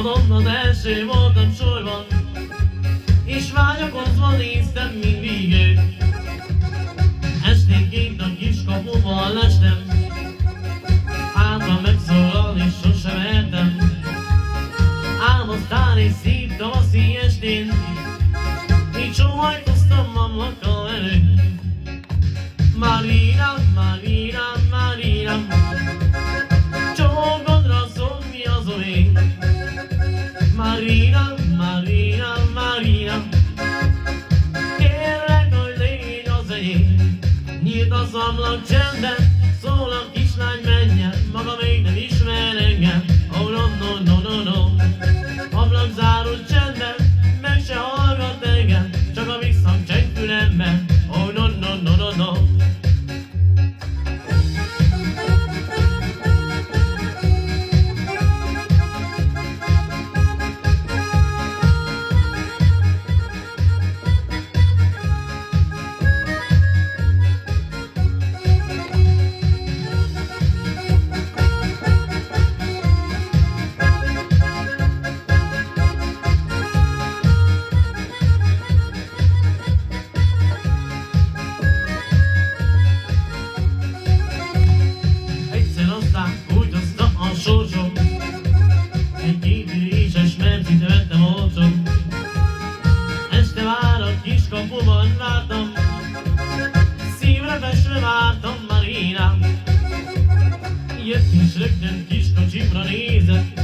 Színpadon az első voltam sorban, és vágyakozva néztem mindig őt. Esténként a kiskapuban lestem, hátra megszólal és sosem mertem. Ám aztán egy szép tavaszi estén így sóhajtoztam ablaka előtt. Marina, Marina, Marina, csókodra szól mi az övé. Marina, Marina, Marina, kérlek, hogy légy az enyém. Nyílt az ablak csendben, szól a kislány, menjen, maga még nem ismer engem. Oh no, no, no, no, no. Ablak zárult csendben, meg se hallgat engem, csak a visszhang cseng fülemben. Oh no, no, no, no, no. Kiskapuban vártam, szívre festve vártam Marina. Jött és rögtön kiskocsimra nézett,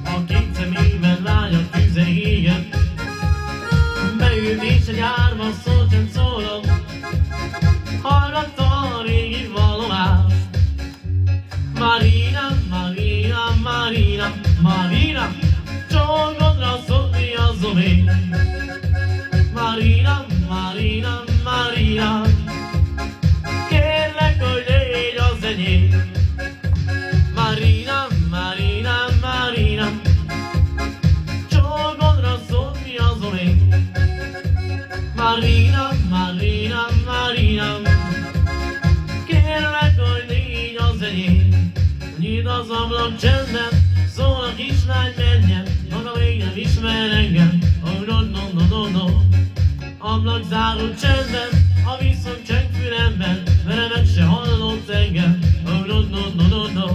a két szemében lágyak tűze égett. Beült és egy árva szó sem szólott, hallgatta a régi vallomást. Marina, Marina, Marina, Marina, csókodra szól mi az övé. Marina, Marina, Marina, kérlek, hogy légy az enyém. Marina, Marina, Marina, csókodra szól mi az övé. Marina, Marina, Marina, kérlek, hogy légy az enyém. Nyílt az ablak csendben, szól a kislány, menjen, maga még nem ismer engem. Oh no, no, no, no, no. Ablak zárult csendben, a visszhang cseng fülemben, vele meg se hallott engem. Oh no, no, no, no, no.